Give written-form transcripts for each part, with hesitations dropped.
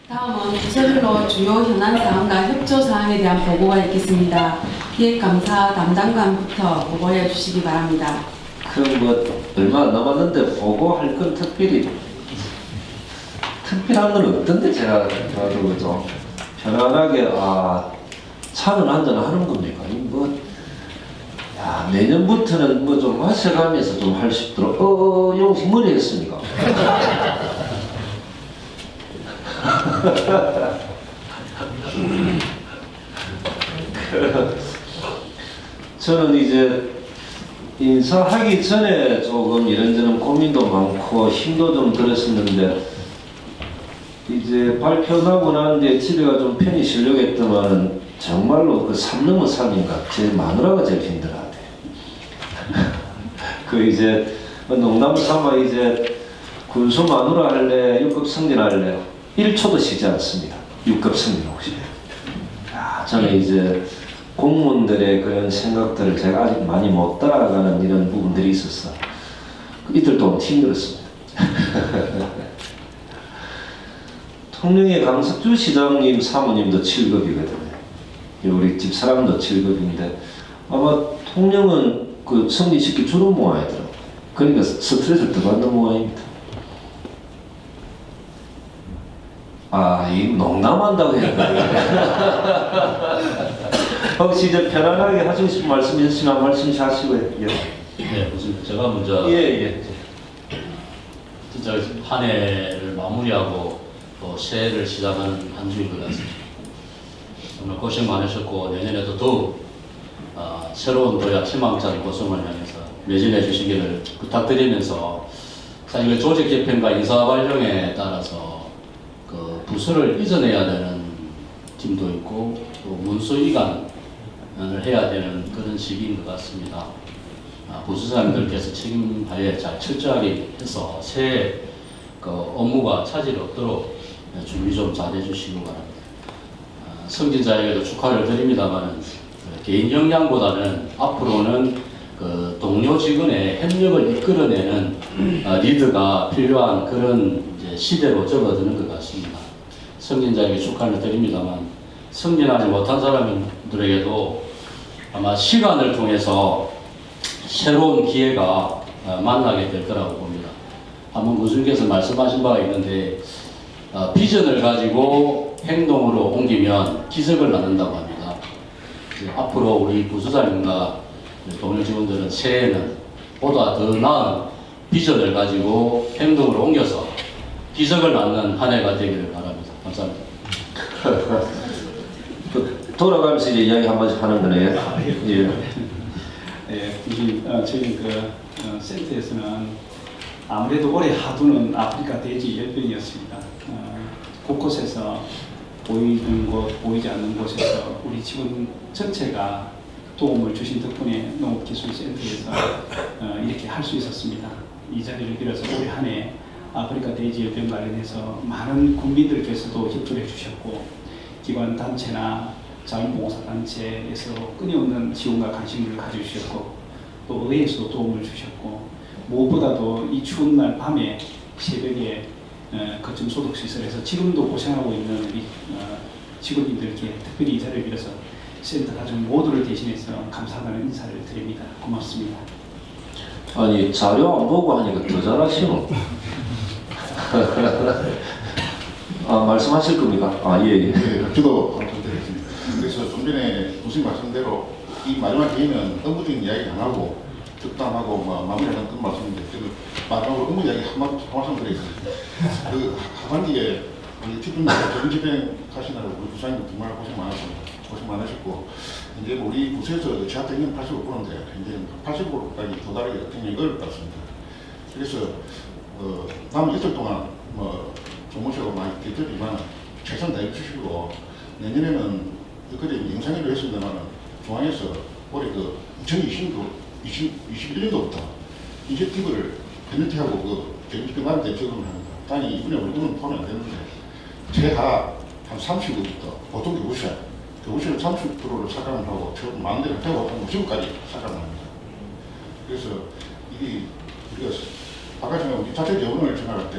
다음은 부서별로 주요 현안 사항과 협조 사항에 대한 보고가 있겠습니다. 기획감사 담당관부터 보고해 주시기 바랍니다. 그럼 뭐 얼마 안 남았는데 보고할 건 특별한 건 없던데 제가 봐도 좀 편안하게 차는 한잔 하는 겁니까? 내년부터는 뭐 좀 마셔가면서 좀 할 수 있도록 용식 머리 했습니까? 저는 이제 인사하기 전에 조금 이런저런 고민도 많고 힘도 좀 들었었는데 이제 발표 나고 나는데 집에가 좀 편히 쉬려고 했더만 정말로 그 3 넘어 3인가 제 마누라가 제일 힘들어하대. 그 이제 농담 삼아 이제 군수 마누라 할래 6급 승진 할래 1초도 쉬지 않습니다. 6급 승진 혹시. 저는 이제 공무원들의 그런 생각들을 제가 아직 많이 못 따라가는 이런 부분들이 있어서 이틀 동안 힘들었습니다. 통영의 강석주 시장님 사모님도 7급이거든요. 우리 집사람도 7급인데 아마 통영은 그 승진시키 주로 모아야더라고요. 그러니까 스트레스를 더 받는 모양입니다. 이 농담한다고 해야 되나? 혹시 이제 편안하게 하시고 싶은 말씀 있으시면 말씀 하시고요. 네, 무슨 제가 먼저 진짜 한 해를 마무리하고 또 새해를 시작하는 한 주일 것 같습니다. 정말 고생 많으셨고 내년에도 더욱 새로운 도약 희망찬 고성을 향해서 매진해 주시기를 부탁드리면서 사실 그 조직 개편과 인사 발령에 따라서 그 부서를 이전해야 되는 팀도 있고 또 문서 이관을 해야 되는 그런 시기인 것 같습니다. 부수장님들께서 책임 발휘 잘 철저하게 해서 새해 그 업무가 차질 없도록 준비 좀 잘 해주시기 바랍니다. 승진자에게도 축하를 드립니다만 개인 역량보다는 앞으로는 그 동료 직원의 협력을 이끌어내는 리드가 필요한 그런 이제 시대로 접어드는 것 같습니다. 승진자에게 축하를 드립니다만 승진하지 못한 사람들에게도 아마 시간을 통해서 새로운 기회가 만나게 될 거라고 봅니다. 한번 군수님께서 말씀하신 바가 있는데 비전을 가지고 행동으로 옮기면 기적을 낳는다고 합니다. 앞으로 우리 부수장님과 동료 직원들은 새해에는 보다 더 나은 비전을 가지고 행동으로 옮겨서 기적을 낳는 한 해가 되기를 바랍니다. 감사합니다. 돌아가면서 이제 이야기 한 번씩 하는 거네요. 저희 센터에서는 아무래도 올해 하두는 아프리카 돼지 열병이었습니다. 곳곳에서 보이는 곳, 보이지 않는 곳에서 우리 직원 전체가 도움을 주신 덕분에 농업기술센터에서 이렇게 할 수 있었습니다. 이 자리를 빌어서 올해 한 해 아프리카 돼지 열병 관련해서 많은 국민들께서도 협조를 해주셨고 기관 단체나 자원봉사단체에서 끊임없는 지원과 관심을 가져주셨고 또 의회에서도 도움을 주셨고 무엇보다도 이 추운 날 밤에 새벽에 거점 소독시설에서 지금도 고생하고 있는 우리 직원님들께 특별히 이 자리를 빌어서 센터 가족 모두를 대신해서 감사하다는 인사를 드립니다. 고맙습니다. 아니 자료 안 보고 하니까 더 잘하시노. 말씀하실 겁니까? 예. 네, 저도 감사드리겠습니다. 그래서 좀 전에 교수님 말씀대로 이 마지막 기회는 업무적인 이야기 안 하고 득담하고 마무리하는 그런 말씀인데 저는 마지막으로 업무 이야기 한 말씀 드리겠습니다. 그 하반기에 우리 전집행 하시느라고 우리 부사님 정말 고생 많으셨고 이제 우리 부서에서 제한적인 85%인데 이제 85%까지 도달하기가 굉장히 어려울 것 같습니다. 그래서 다음 이틀 동안 조모시고 많이 겠지만 최선 다해 주시고 내년에는 그때 영상회로 했습니다만 중앙에서 올해 2021년도부터 인센티브를 페널티하고 정직금한 대책을 합니다. 당연히 이번에 월급은 포함이 안 되는데 제가 한 30일부터 보통 교부시를 30%를 삭감을 하고 처음 마음대로 되고 한 50까지 삭감을 합니다. 그래서 이게 우리가 아까 전에 우리 자체 재원을 정할 때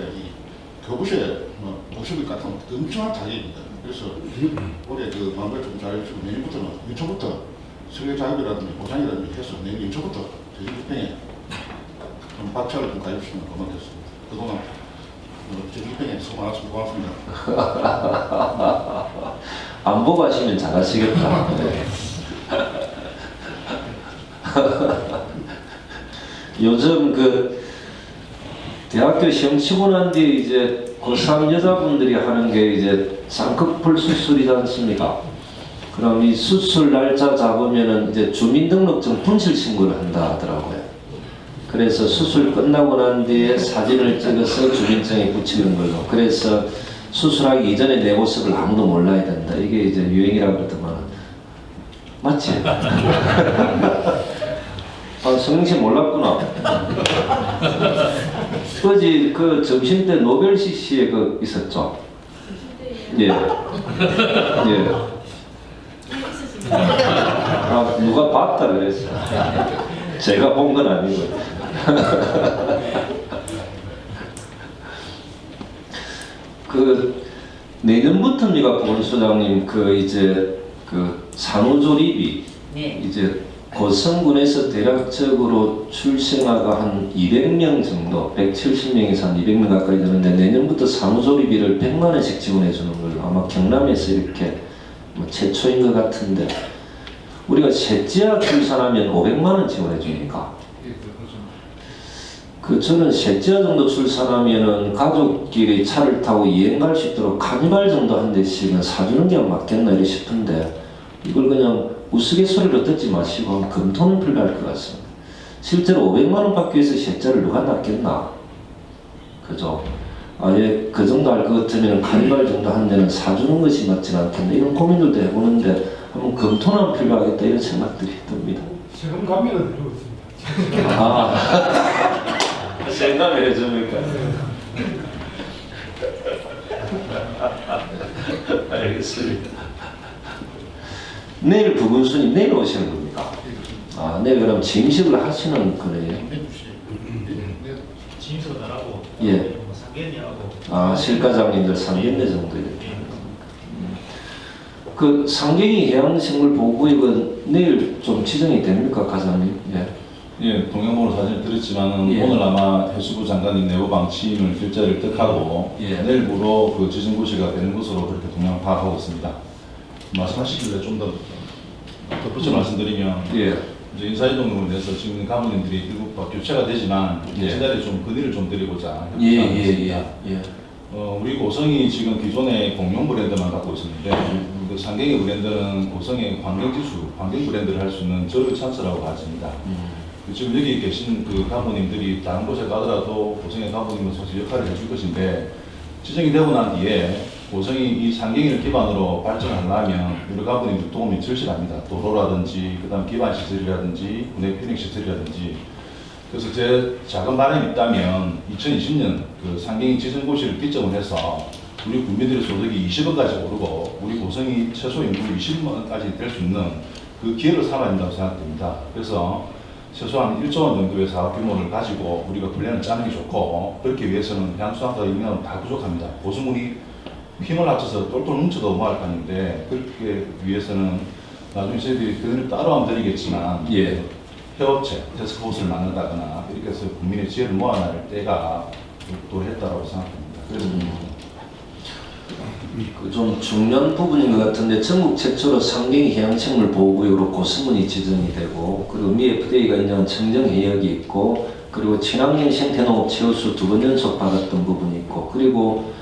교부시에 뭐 모습이 같은 엄청난 자격입니다. 그래서 올해 그 마음을 좀 잘해주고 내년부터는 연초부터 설계 자격이라든지 보상이라든지 해서 내년 연초부터 제주집행에 좀 박차를 좀 가해주시면 고맙겠습니다. 그동안 제주집행에 수고 많았습니다. 고맙습니다. 안 보고 하시면 잘하시겠다. 네. 요즘 그 대학교 시험 치고 난 뒤에 이제 고3 여자분들이 하는 게 이제 쌍꺼풀 수술이지 않습니까? 그럼 이 수술 날짜 잡으면은 이제 주민등록증 분실 신고를 한다 하더라고요. 그래서 수술 끝나고 난 뒤에 사진을 찍어서 주민증에 붙이는 걸로. 그래서 수술하기 이전에 내 모습을 아무도 몰라야 된다. 이게 이제 유행이라고 그러더만. 맞지? 아, 성영 씨 몰랐구나. 어제 그 점심 때 노벨 CC에 그 있었죠? 예. 예. 아, 누가 봤다 그랬어. 제가 본 건 아니고. 그 내년부터입니까, 보훈소장님? 그 이제 그 산후조리비 네. 이제 고성군에서 대략적으로 출생아가 한 200명 정도, 170명에서 한 200명 가까이 되는데 내년부터 산후조리비를 100만 원씩 지원해 주는 걸로 아마 경남에서 이렇게 뭐 최초인 것 같은데 우리가 셋째아 출산하면 500만 원 지원해 주니까 그 저는 셋째아 정도 출산하면은 가족끼리 차를 타고 여행 갈 수 있도록 카니발 정도 한 대씩은 사주는 게 맞겠나 이래 싶은데 이걸 그냥 우스갯소리로 듣지 마시고 검토는 필요할 것 같습니다. 실제로 500만 원 받기 위해서 셋째를 누가 낳겠나? 그죠? 아예 그 정도 할 것 같으면 카니발 정도 한 대는 사주는 것이 맞지는 않겠나? 이런 고민들도 해보는데 한번 검토는 필요하겠다 이런 생각들이 듭니다. 세금 감면을 드리고 있습니다. 아, 생각을 해줍니까? 알겠습니다. 내일 부군수님 내일 오시는 겁니까? 아, 내일 그럼 짐식을 하시는 거네요. 짐수가 나라고 예. 상견례하고 아, 실과장님들 상견례 정도 이렇게. 그 상경이 해양생물보호구역은 내일 좀 지정이 됩니까, 과장님? 예. 예, 동영상으로 사진을 드렸지만은 예. 오늘 아마 해수부 장관님 내부 방침을 결재를 뜻하고 예. 내일부로 그 지정고시가 되는 것으로 그렇게 동향 파악하고 있습니다. 말씀하시길래 좀 더 덧붙여 말씀드리면 예. 이제 인사이동으로 인해서 지금 가부님들이 일부 교체가 되지만 예. 제자리에 좀 건의를 좀 드리고자 예, 협조하고 예, 있습니다. 예. 우리 고성이 지금 기존의 공용 브랜드만 갖고 있었는데 그 상경의 브랜드는 고성의 환경지수, 환경 브랜드를 할 수 있는 저를 찬스라고 가집니다. 지금 여기 계신 그 가부님들이 다른 곳에 가더라도 고성의 가부님은 사실 역할을 해줄 것인데 지정이 되고 난 뒤에 고성이 이 상경을 기반으로 발전하려면 우리 가부님들 도움이 절실합니다. 도로라든지 그다음 기반 시설이라든지 군내 편익 시설이라든지 그래서 제 작은 바람이 있다면 2020년 그 상경이 지정고시를 기점으로 해서 우리 국민들의 소득이 20억까지 오르고 우리 고성이 최소 인구 20만원까지 될 수 있는 그 기회를 삼아야 된다고 생각됩니다. 그래서 최소한 1조 원 정도의 사업 규모를 가지고 우리가 플랜을 짜는 게 좋고 그렇기 위해서는 향수학과 인력은 다 부족합니다. 고성군이 힘을 합쳐서 똘똘 뭉쳐도 뭐할 판인데 그렇게 위해서는 나중에 저희들이 그들을 따로 하면 드리겠지만 예. 협업체, 테스크포스를 만든다거나 이렇게 해서 국민의 지혜를 모아낼 때가 도했다고 생각합니다. 그래서 그 좀 중요한 부분인 것 같은데 전국 최초로 상경이 해양생물보호구역으로 고성군이 지정이 되고 그리고 미 FDA가 인정한 청정해역이 있고 그리고 친환경 생태농업 최우수 2번 연속 받았던 부분이 있고 그리고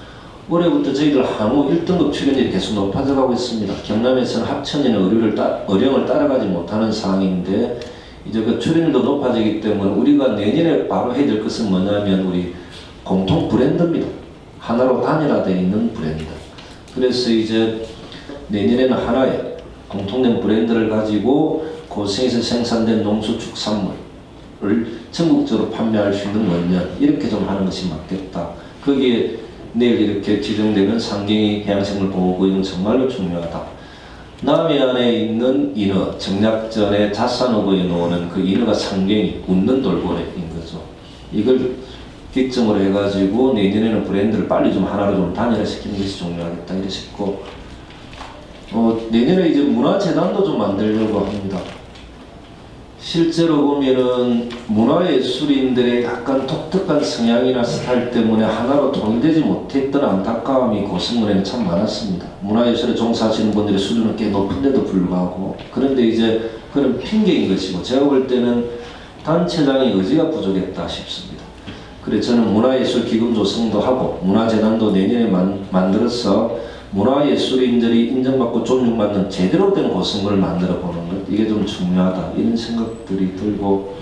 올해부터 저희들 한우 1등급 출연율이 계속 높아져가고 있습니다. 경남에서는 합천에는 어령을 따라가지 못하는 상황인데 이제 그 출연율도 높아지기 때문에 우리가 내년에 바로 해야 될 것은 뭐냐면 우리 공통 브랜드입니다. 하나로 단일화되어 있는 브랜드. 그래서 이제 내년에는 하나의 공통된 브랜드를 가지고 고성에서 생산된 농수축산물을 전국적으로 판매할 수 있는 원년 이렇게 좀 하는 것이 맞겠다. 거기에 내일 이렇게 지정되는 상경이 해양생물보호구역은 정말로 중요하다. 남해안에 있는 인어, 정약전에 자산어구에 놓는 그 인어가 상경이 웃는 돌고래인 거죠. 이걸 빅점으로 해가지고 내년에는 브랜드를 빨리 좀 하나로 좀 단일화시키는 것이 중요하겠다 이랬었고, 내년에 이제 문화재단도 좀 만들려고 합니다. 실제로 보면은 문화예술인들의 약간 독특한 성향이나 스타일 때문에 하나로 통일되지 못했던 안타까움이 고성군에는 참 많았습니다. 문화예술에 종사하시는 분들의 수준은 꽤 높은데도 불구하고, 그런데 이제 그런 핑계인 것이고, 제가 볼 때는 단체장의 의지가 부족했다 싶습니다. 그래서 저는 문화예술 기금 조성도 하고 문화재단도 내년에 만들어서 문화예술인들이 인정받고 존중받는 제대로 된 고성군을 만들어 보는 것, 이게 좀 중요하다 이런 생각들이 들고,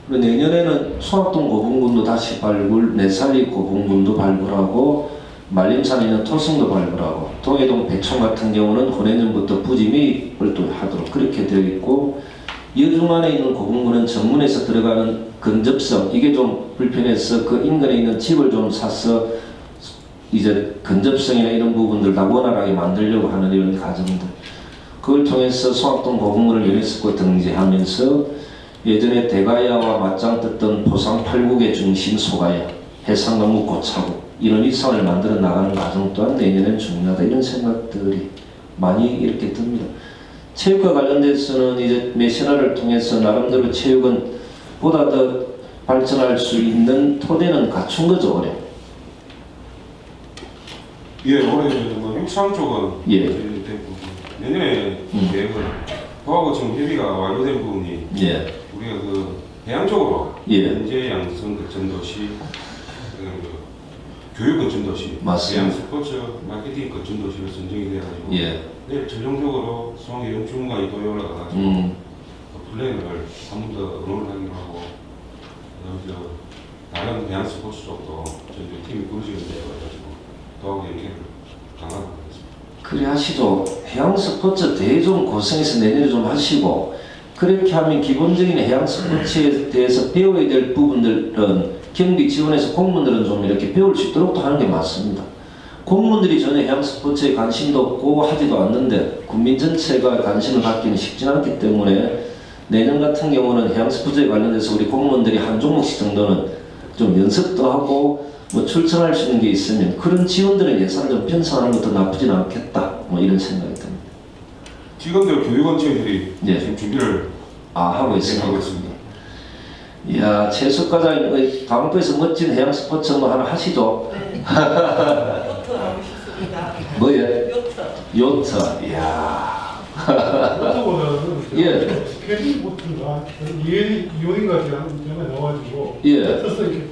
그리고 내년에는 소학동 고분군도 다시 발굴, 내살리 고분군도 발굴하고 말림산에 있는 토성도 발굴하고, 동해동 배촌 같은 경우는 후내년부터 부지 매입을 또 하도록 그렇게 되어 있고, 여중안에 있는 고분군은 정문에서 들어가는 근접성, 이게 좀 불편해서 그 인근에 있는 집을 좀 사서 이제 근접성이나 이런 부분들 다 원활하게 만들려고 하는 이런 과정들, 그걸 통해서 소학동 고분군을 유네스코 등재하면서 예전에 대가야와 맞짱 떴던 포상 8국의 중심 소가야, 해상강국 고차국, 이런 이상을 만들어 나가는 과정 또한 내년엔 중요하다 이런 생각들이 많이 이렇게 듭니다. 체육과 관련돼서는 이제 메시나를 통해서 나름대로 체육은 보다 더 발전할 수 있는 토대는 갖춘 거죠, 올해. 예, 올해 뭐 육상 쪽은 예. 되고 내년에 계획은 그하고 지금 협의가 완료된 부분이 예. 우리가 그 해양 쪽으로 예. 현재 양성 거점도시, 교육 거점도시, 맞습니다. 해양 스포츠 마케팅 거점도시로 선정이 돼가지고 예. 내일 최종적으로 수학의 영주문관이 또 올라가가지고 그 플랜을 한 번 더 의논을 하기로 하고, 그다음에 다른 해양 스포츠 쪽도 저희 팀이 구르지게 되어가지고 더하고 연계를 강화하고 있습니다. 그래 하시죠. 해양 스포츠 대회 좀 고성에서 내년에 좀 하시고, 그렇게 하면 기본적인 해양 스포츠에 대해서 배워야 될 부분들은 경비 지원해서 공무원들은 좀 이렇게 배울 수 있도록 또 하는 게 맞습니다. 공무원들이 전혀 해양 스포츠에 관심도 없고 하지도 않는데 국민 전체가 관심을 갖기는 쉽지 않기 때문에 내년 같은 경우는 해양 스포츠에 관련해서 우리 공무원들이 한 종목씩 정도는 좀 연습도 하고 뭐 출전할 수 있는 게 있으면 그런 지원들의 예산을 좀 편성하는 것도 나쁘진 않겠다, 뭐 이런 생각이 듭니다. 지금도 교육원체들이 예. 지금 준비를 하고 있습니다. 하고 있습니다. 이야, 최숙 과장님 강원도에서 멋진 해양 스포츠 뭐 하나 하시죠? 네. 요트 하고 싶습니다. 뭐예? 요트. 요트. 이야. 그거보다는 예. 스케줄 보트가 이온인가 제가 나와가지고 예. 써서 이렇게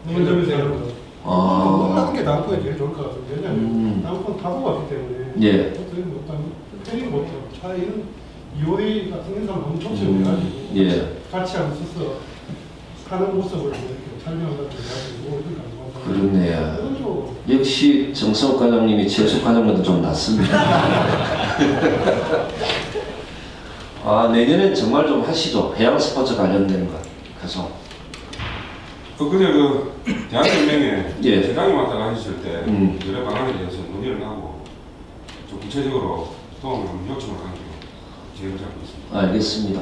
넘은 점에서 하는 거. 하는 게 다음번에 제일 좋을 것 같아요. 왜냐하면 다음번 타고 왔기 때문에 예. 보트는 못한 페리 보트 차이는 이온이 같은 사람 너무 촉진해가지고 예. 같이 하면 써서 사는 모습을 이렇게 촬영한다고 해가지고 이렇게 가지고 그렇네요. 그렇죠. 역시 정석 과장님이 최숙 과장보다 좀 낫습니다. 내년엔 정말 좀 하시죠. 해양 스포츠 관련된 것. 그래서 그제 그 대한연맹에 예. 대장이 왔다가 하셨을 때 음. 여러 방안에 대해서 논의를 하고 좀 구체적으로 도움을 한번 요청을 하기로 계획을 잡고 있습니다. 알겠습니다.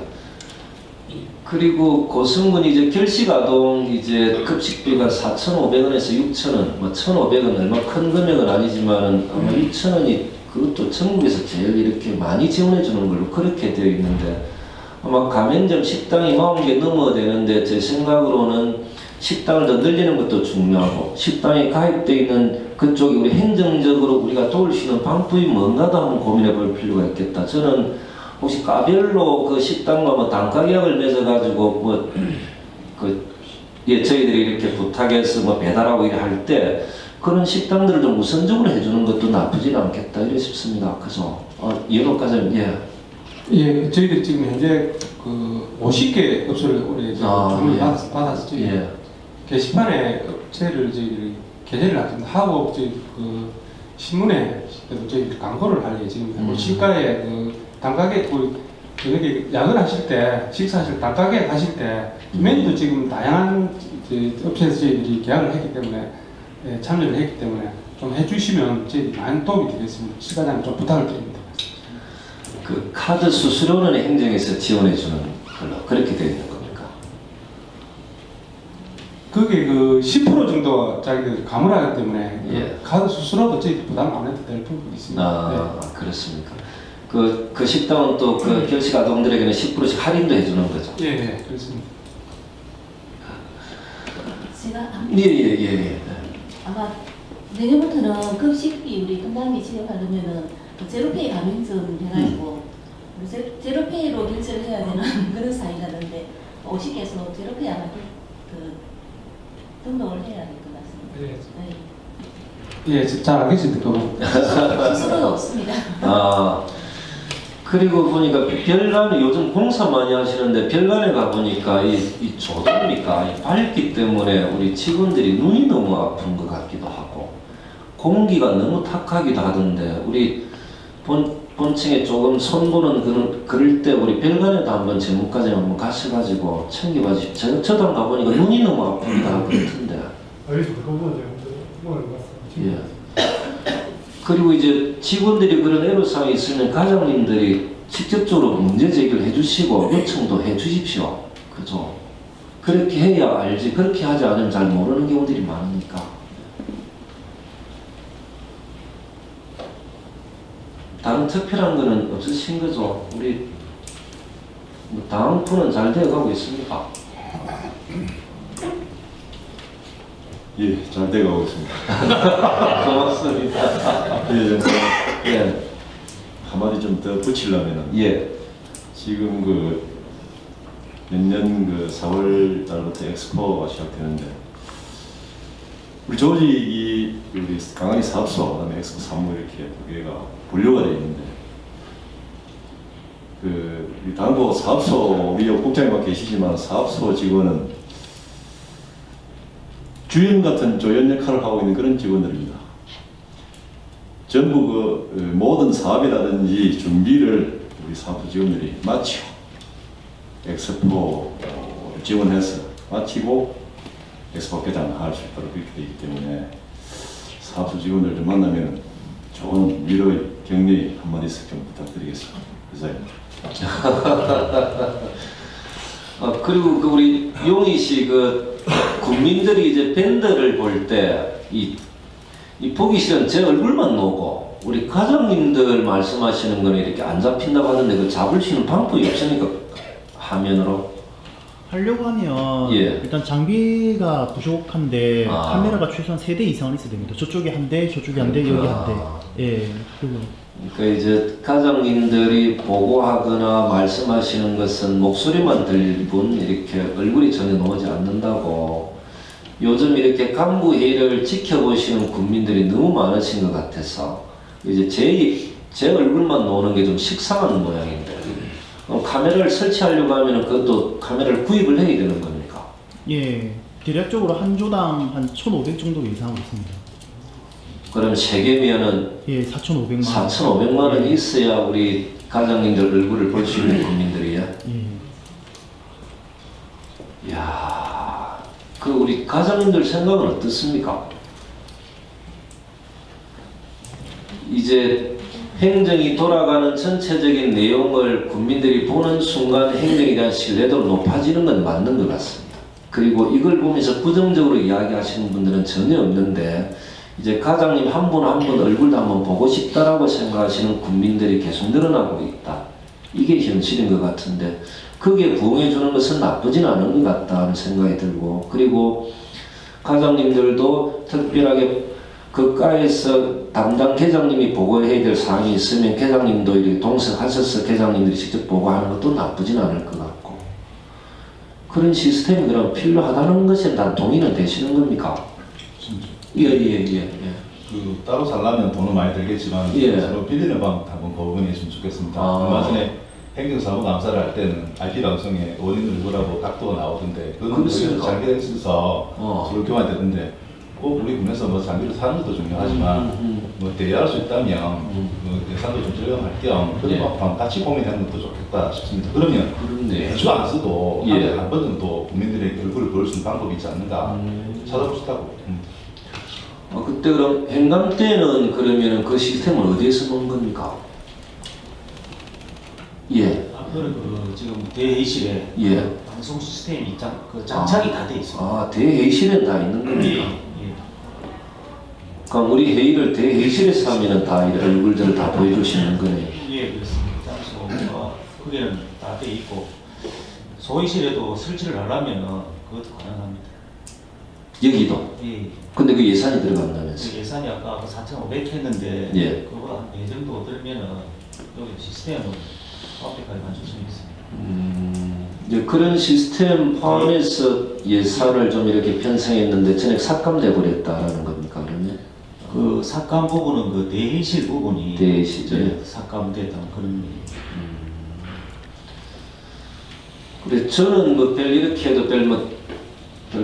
그리고 고성군이 이제 결식아동 이제 급식비가 4,500원에서 6,000원, 뭐 1,500원 얼마 큰 금액은 아니지만은 아마 6,000원이 그것도 전국에서 제일 이렇게 많이 지원해 주는 걸로 그렇게 되어 있는데, 아마 가맹점 식당이 40개 넘어야 되는데 제 생각으로는 식당을 더 늘리는 것도 중요하고, 식당에 가입되어 있는 그쪽이 우리 행정적으로 우리가 도울 수 있는 방법이 뭔가도 한번 고민해 볼 필요가 있겠다. 저는 혹시 과별로 그 식당과 뭐 단가 계약을 맺어가지고 저희들이 이렇게 부탁해서 뭐 배달하고 이래 할 때 그런 식당들을 좀 우선적으로 해주는 것도 나쁘진 않겠다 이래 싶습니다. 그래서 이현옥 과장님, 예, 저희들이 지금 현재 그 50개 업소를 올해 주문을 받아서 저희 게시판에 업체를 저희들이 게재를 하고 저희 그 신문에 저희 광고를 할 예정입니다. 시가에 그 단가게 저녁에 야근 하실 때 식사하실 단가게 하실 때 메뉴도 지금 다양한 업체에서 저희들이 계약을 했기 때문에 참여를 했기 때문에 좀 해주시면 저희들이 많은 도움이 되겠습니다. 시간에 좀 부탁을 드립니다. 그 카드 수수료는 행정에서 지원해 주는 걸로 그렇게 되어 있는 겁니까? 그게 그 10% 정도 자기들 감을 하기 때문에 예. 카드 수수료도 저희 부담 안 해도 될 부분이 있습니다. 아, 그렇습니까? 그 식당은 또 그 결식 아동들에게는 10%씩 할인도 해주는 거죠. 예, 예, 그렇습니다. 제가 예. 아마 내년부터는 급식비 우리 건강비 지급하려면은 그 제로페이 가맹점 해가지고 제로페이로 결제를 해야 되는 그런 사이라는데 50개에서 제로페이 아마 그 등록을 해야 될 것 같습니다. 예, 예, 잘 알겠습니다. 그거. 수수료도 없습니다. 아, 그리고 보니까 별관에 요즘 공사 많이 하시는데 별관에 가보니까 이 조도입니까? 이 밝기 때문에 우리 직원들이 눈이 너무 아픈 것 같기도 하고 공기가 너무 탁하기도 하던데 우리 본층에 조금 손보는 그럴 때 우리 별관에도 한번 전문가님 한번 가셔가지고 챙겨봐주시죠. 저도 한번 가보니까 눈이 너무 아프기도 하고 그렇던데. 알겠습니다. 그 부분은 제가 오늘 봤습니다. 예. 그리고 이제 직원들이 그런 애로사항이 있으면 과장님들이 직접적으로 문제 제기를 해주시고 요청도 해주십시오. 그죠? 그렇게 해야 알지. 그렇게 하지 않으면 잘 모르는 경우들이 많으니까. 다른 특별한 거는 없으신 거죠? 우리 뭐 다음 분은 잘 되어가고 있습니까? 예, 잘 돼가고 있습니다. 고맙습니다. 예, 한마디 좀 더 붙이려면은 예. 지금 그 내년 그 4월 달부터 엑스포가 시작되는데 우리 조직이 우리 강아리 사업소 그다음에 엑스포 사무 이렇게 두 개가 분류가 되어 있는데 그 우리 당고 사업소 우리 국장님과 계시지만 사업소 직원은 주연 같은 조연 역할을 하고 있는 그런 직원들입니다. 전부 그 모든 사업이라든지 준비를 우리 사업소 직원들이 마치고 엑스포 지원해서 마치고 엑스포 개장할 수 있도록 그렇게 되기 때문에 사업소 직원들 좀 만나면 좋은 위로의 격려 한마디씩 좀 부탁드리겠습니다. 이상입니다. 그리고 그 우리 용희 씨 국민들이 이제 밴드를 볼 때 이 보기 싫은 제 얼굴만 나오고 우리 과장님들 말씀하시는 거는 이렇게 안 잡힌다고 하는데 그 잡을 수 있는 방법이 없으니까 화면으로 하려고 하면 예. 일단 장비가 부족한데 아. 카메라가 최소한 3대 이상은 있어야 됩니다. 저쪽에 한 대, 저쪽에 한 대, 여기 한 대. 예. 그리고 그러니까 이제 과장님들이 보고하거나 말씀하시는 것은 목소리만 들릴 뿐 이렇게 얼굴이 전혀 나오지 않는다고. 요즘 이렇게 간부 회의를 지켜보시는 국민들이 너무 많으신 것 같아서 이제 제 얼굴만 나오는 게 좀 식상한 모양인데 카메라를 설치하려고 하면 그것도 카메라를 구입을 해야 되는 겁니까? 예. 대략적으로 한 조당 한 1,500 정도 예상하고 있습니다. 그럼 3개면은 예, 4,500만 원. 4,500만 원 있어야 우리 과장님들 얼굴을 볼 수 있는 국민들이야. 예. 이야, 그 우리 과장님들 생각은 어떻습니까? 이제 행정이 돌아가는 전체적인 내용을 국민들이 보는 순간 행정에 대한 신뢰도가 높아지는 건 맞는 것 같습니다. 그리고 이걸 보면서 부정적으로 이야기하시는 분들은 전혀 없는데 이제 과장님 한 분 한 분 얼굴도 한번 보고 싶다라고 생각하시는 국민들이 계속 늘어나고 있다. 이게 현실인 것 같은데 그게 부응해 주는 것은 나쁘진 않은 것 같다는 생각이 들고 그리고 과장님들도 특별하게 그 과에서 담당 계장님이 보고해야 될 사항이 있으면 계장님도 이렇게 동석하셔서 계장님들이 직접 보고하는 것도 나쁘진 않을 것 같고 그런 시스템이 그럼 필요하다는 것에 난 동의는 되시는 겁니까? 예. 그 따로 살려면 돈은 많이 들겠지만 예. 서로 빌리는 방 한번 거부했으면 좋겠습니다. 얼마 전에 행정사무 감사를 할 때는 IP 방송에 원인을 누구라고 각도가 나오던데 그건 장비가 있어서 서로 교환되던데 꼭 우리 군에서 뭐 장비를 사는 것도 중요하지만 뭐 대여할 수 있다면 예산도 좀 절감할 겸 그런 방 같이 고민하는 것도 좋겠다 싶습니다. 그러면 대주 안 써도 한 번은 또 국민들의 얼굴을 보일 수 있는 방법이 있지 않는가 찾아보시다고. 그때 그럼 행감 때는 그러면은 그 시스템을 어디에서 놓은 겁니까? 예. 앞으로 그 지금 대회의실에 예. 방송 시스템이 장착이 다 돼 있습니다. 아, 대회의실엔 다 있는 겁니까? 예. 그럼 우리 회의를 대회의실에서 하면은 다 이런 얼굴들을 다 보여주시는 거네요. 예, 그렇습니다. 그래서 그게는 다 돼 있고 소위실에도 설치를 하려면은 그것도 가능합니다. 여기도? 예. 근데 그 예산이 들어간다면서요? 그 예산이 아까 4,500 했는데 예. 그거보다 한 4 정도 들면은 여기 시스템은 완벽하게 맞출 수 있습니다. 이제 그런 시스템 포함해서 예산을 좀 이렇게 편성했는데 전액 삭감돼 버렸다라는 겁니까 그러면? 그 삭감 부분은 그 대회의실 부분이 대회의실, 삭감됐다는 그런 얘기입니다. 그래 저는 뭐 별 이렇게 해도 별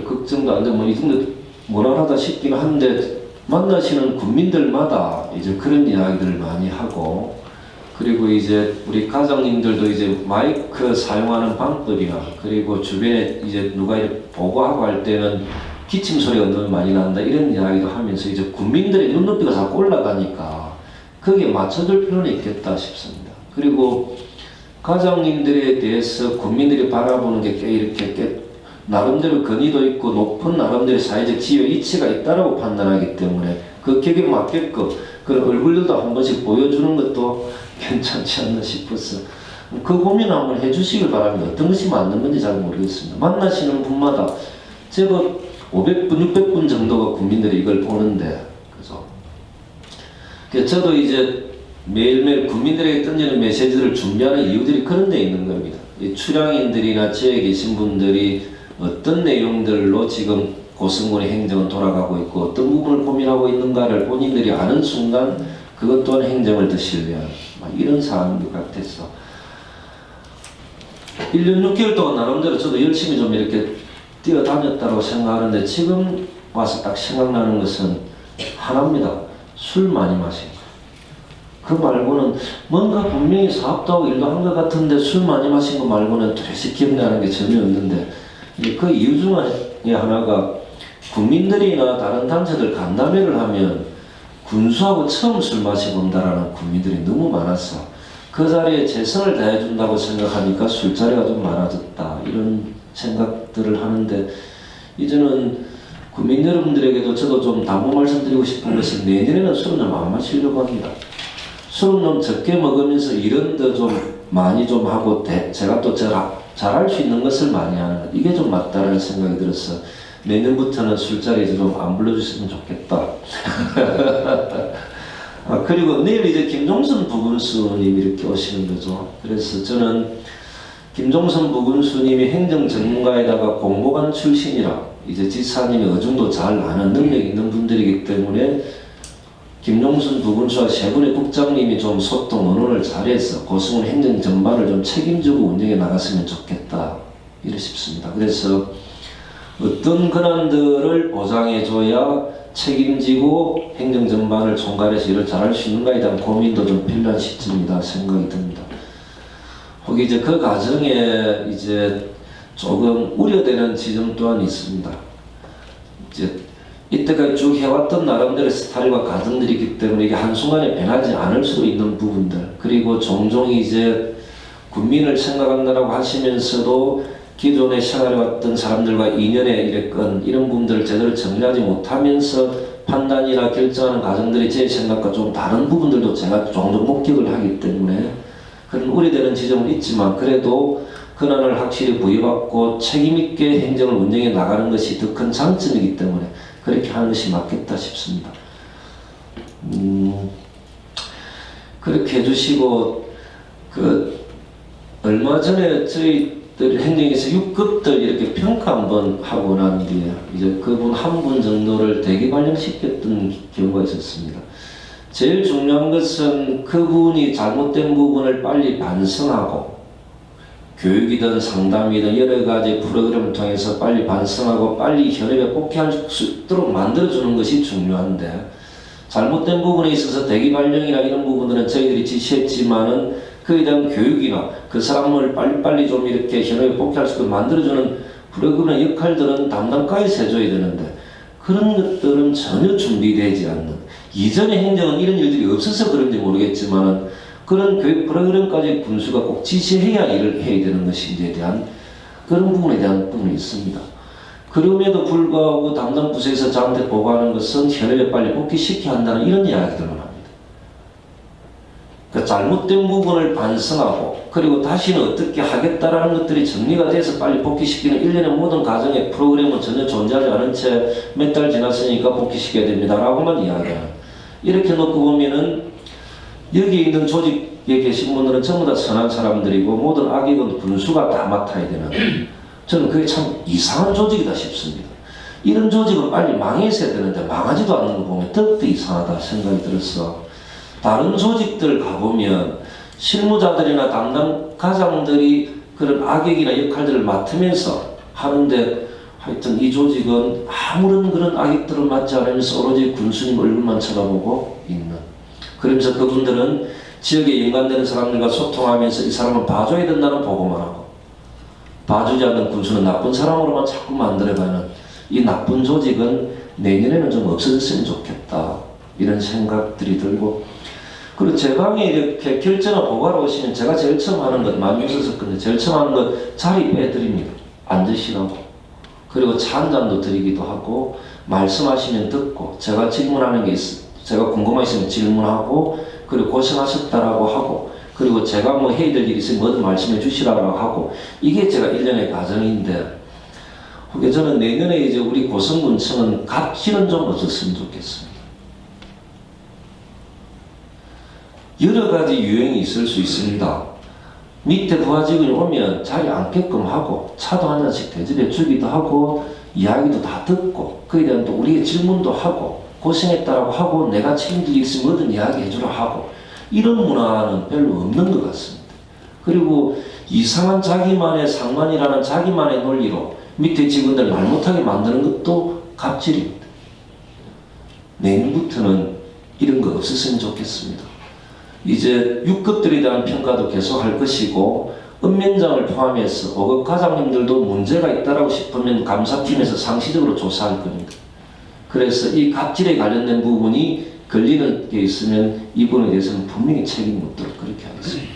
걱정도 안 되고 뭐 이 정도 무난하다 싶긴 한데 만나시는 국민들마다 이제 그런 이야기들을 많이 하고 그리고 이제 우리 가장님들도 이제 마이크 사용하는 방법이나 그리고 주변에 이제 누가 이렇게 보고하고 할 때는 기침 소리가 너무 많이 난다 이런 이야기도 하면서 이제 국민들의 눈높이가 자꾸 올라가니까 거기에 맞춰줄 필요는 있겠다 싶습니다. 그리고 가장님들에 대해서 국민들이 바라보는 게 꽤 이렇게 나름대로 권위도 있고 높은 나름대로 사회적 지위 이치가 있다라고 판단하기 때문에 그 격에 맞게끔 그런 얼굴들도 한 번씩 보여주는 것도 괜찮지 않나 싶어서 그 고민 한번 해주시길 바랍니다. 어떤 것이 맞는 건지 잘 모르겠습니다. 만나시는 분마다 제법 500분, 600분 정도가 국민들이 이걸 보는데 그래서 저도 이제 매일매일 국민들에게 던지는 메시지를 준비하는 이유들이 그런 데 있는 겁니다. 이 출향인들이나 지역에 계신 분들이 어떤 내용들로 지금 고성군의 행정은 돌아가고 있고 어떤 부분을 고민하고 있는가를 본인들이 아는 순간 그것 또한 행정을 더 신뢰하는 이런 상황인 것 같아서 1년 6개월 동안 나름대로 저도 열심히 좀 이렇게 뛰어다녔다고 생각하는데 지금 와서 딱 생각나는 것은 하나입니다. 술 많이 마시는 거. 그 말고는 뭔가 분명히 사업도 하고 일도 한 것 같은데 술 많이 마신 거 말고는 도대체 기억나는 게 전혀 없는데 그 이유 중에 하나가 국민들이나 다른 단체들 간담회를 하면 군수하고 처음 술 마셔본다라는 국민들이 너무 많아서 그 자리에 최선을 다해준다고 생각하니까 술자리가 좀 많아졌다 이런 생각들을 하는데 이제는 국민 여러분들에게도 저도 좀 당부 말씀드리고 싶은 것은 내년에는 술은 좀 안 마시려고 합니다. 술은 좀 적게 먹으면서 이런 데 좀 많이 좀 하고 제가 또 잘할 수 있는 것을 많이 하는 것 이게 좀 맞다라는 생각이 들어서 내년부터는 술자리에 좀 안 불러주시면 좋겠다. 그리고 내일 이제 김종선 부군수님이 이렇게 오시는 거죠. 그래서 저는 김종선 부군수님이 행정 전문가에다가 공보관 출신이라 이제 지사님이 어느 정도 잘 아는 능력 있는 분들이기 때문에 김종선 부군수와 세 분의 국장님이 좀 소통 의논을 잘해서 고성군 행정 전반을 좀 책임지고 운영해 나갔으면 좋겠다 이렇게 싶습니다. 그래서 어떤 권한들을 보장해줘야 책임지고 행정 전반을 총괄해서 일을 잘할 수 있는가에 대한 고민도 좀 필요한 시점이다 생각이 듭니다. 혹 이제 그 과정에 이제 조금 우려되는 지점 또한 있습니다. 이제 이때까지 쭉 해왔던 나름대로 스타일과 과정들이 있기 때문에 이게 한순간에 변하지 않을 수도 있는 부분들 그리고 종종 이제 국민을 생각한다라고 하시면서도 기존에 생활해왔던 사람들과 인연에 이랬건 이런 부분들을 제대로 정리하지 못하면서 판단이나 결정하는 과정들이 제 생각과 좀 다른 부분들도 제가 종종 목격을 하기 때문에 그런 우려되는 지점은 있지만 그래도 권한을 확실히 부여받고 책임있게 행정을 운영해 나가는 것이 더 큰 장점이기 때문에 그렇게 하는 것이 맞겠다 싶습니다. 그렇게 해주시고 얼마 전에 저희들 행정에서 6급들 이렇게 평가 한번 하고 난 뒤에 이제 그분 한 분 정도를 대기 발령시켰던 경우가 있었습니다. 제일 중요한 것은 그분이 잘못된 부분을 빨리 반성하고 교육이든 상담이든 여러 가지 프로그램을 통해서 빨리 반성하고 빨리 현업에 복귀할 수 있도록 만들어주는 것이 중요한데 잘못된 부분에 있어서 대기 발령이나 이런 부분들은 저희들이 지시했지만은 그에 대한 교육이나 그 사람을 빨리빨리 좀 이렇게 현업에 복귀할 수 있도록 만들어주는 프로그램의 역할들은 담당과에서 해줘야 되는데 그런 것들은 전혀 준비되지 않는 이전의 행정은 이런 일들이 없어서 그런지 모르겠지만은 그런 교육 프로그램까지 군수가 꼭 지시해야 일을 해야 되는 것인지에 대한 그런 부분에 대한 부분이 있습니다. 그럼에도 불구하고 담당 부서에서 저한테 보고하는 것은 현업에 빨리 복귀시켜야 한다는 이런 이야기들만 합니다. 그 잘못된 부분을 반성하고 그리고 다시는 어떻게 하겠다라는 것들이 정리가 돼서 빨리 복귀시키는 일련의 모든 과정의 프로그램은 전혀 존재하지 않은 채 몇 달 지났으니까 복귀시켜야 됩니다 라고만 이야기하는, 이렇게 놓고 보면은 여기 있는 조직에 계신 분들은 전부 다 선한 사람들이고 모든 악역은 군수가 다 맡아야 되는, 저는 그게 참 이상한 조직이다 싶습니다. 이런 조직은 빨리 망했어야 되는데 망하지도 않는 거 보면 더욱더 이상하다 생각이 들어서, 다른 조직들 가보면 실무자들이나 담당 과장들이 그런 악역이나 역할들을 맡으면서 하는데, 하여튼 이 조직은 아무런 그런 악역들을 맡지 않으면서 오로지 군수님 얼굴만 쳐다보고 있는, 그러면서 그분들은 지역에 연관되는 사람들과 소통하면서 이 사람은 봐줘야 된다는 보고만 하고, 봐주지 않는 군수는 나쁜 사람으로만 자꾸 만들어가는 이 나쁜 조직은 내년에는 좀 없어졌으면 좋겠다, 이런 생각들이 들고, 그리고 제 방에 이렇게 결정을 보고하러 오시면 제가 제일 처음 하는 것, 많이 웃었었거든요. 제일 처음 하는 것 자리 빼드립니다. 앉으시라고. 그리고 차 한 잔도 드리기도 하고, 말씀하시면 듣고, 제가 질문하는 게 제가 궁금한 게 있으면 질문하고, 그리고 고생하셨다라고 하고, 그리고 제가 뭐 해야 될 일이 있으면 뭐든 말씀해 주시라고 하고, 이게 제가 일련의 과정인데, 저는 내년에 이제 우리 고성군청은 갑질은 좀 없었으면 좋겠습니다. 여러 가지 유형이 있을 수 있습니다. 밑에 부하직원이 오면 자리 앉게끔 하고, 차도 한 잔씩 대접해 주기도 하고, 이야기도 다 듣고, 그에 대한 또 우리의 질문도 하고, 고생했다라고 하고, 내가 책임질 일 있으면 뭐든 이야기해 주라 하고, 이런 문화는 별로 없는 것 같습니다. 그리고 이상한 자기만의 상관이라는 자기만의 논리로 밑에 직원들 말 못하게 만드는 것도 갑질입니다. 내년부터는 이런 거 없었으면 좋겠습니다. 이제 6급들에 대한 평가도 계속 할 것이고, 읍면장을 포함해서 5급 과장님들도 문제가 있다고 싶으면 감사팀에서 상시적으로 조사할 겁니다. 그래서 이 갑질에 관련된 부분이 걸리는 게 있으면 이 부분에 대해서는 분명히 책임이 묻도록 그렇게 하겠습니다.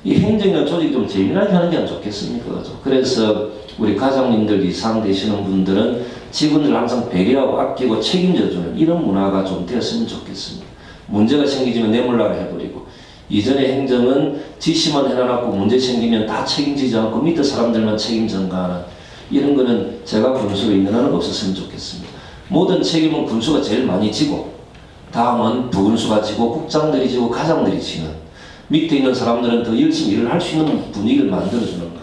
이 행정이나 조직이 좀 재미나게 하는 게 좋겠습니까? 그래서 우리 과장님들 이상 되시는 분들은 직원들 항상 배려하고 아끼고 책임져주는 이런 문화가 좀 되었으면 좋겠습니다. 문제가 생기지만 내몰라라 해버리고, 이전의 행정은 지시만 해놔놓고 문제 생기면 다 책임지지 않고 밑에 사람들만 책임 전가하는 이런 거는 제가 군수로 있는 한은 없었으면 좋겠습니다. 모든 책임은 군수가 제일 많이 지고, 다음은 부군수가 지고, 국장들이 지고, 과장들이 지는, 밑에 있는 사람들은 더 열심히 일을 할 수 있는 분위기를 만들어주는 것.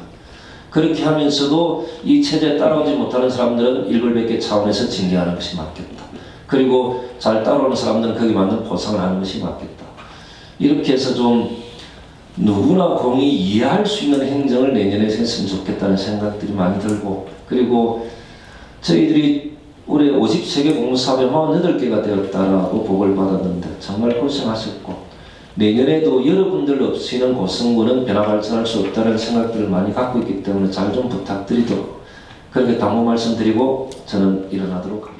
그렇게 하면서도 이 체제에 따라오지 못하는 사람들은 일벌백계 차원에서 징계하는 것이 맞겠다. 그리고 잘 따라오는 사람들은 거기 맞는 보상을 하는 것이 맞겠다. 이렇게 해서 좀 누구나 공히 이해할 수 있는 행정을 내년에 했으면 좋겠다는 생각들이 많이 들고, 그리고 저희들이 올해 53개 공무사업에 48개가 되었다라고 보고를 받았는데 정말 고생하셨고, 내년에도 여러분들 없이는 고성군은 변화 발전할 수 없다는 생각들을 많이 갖고 있기 때문에 잘 좀 부탁드리도록 그렇게 당부 말씀드리고 저는 일어나도록 하겠습니다.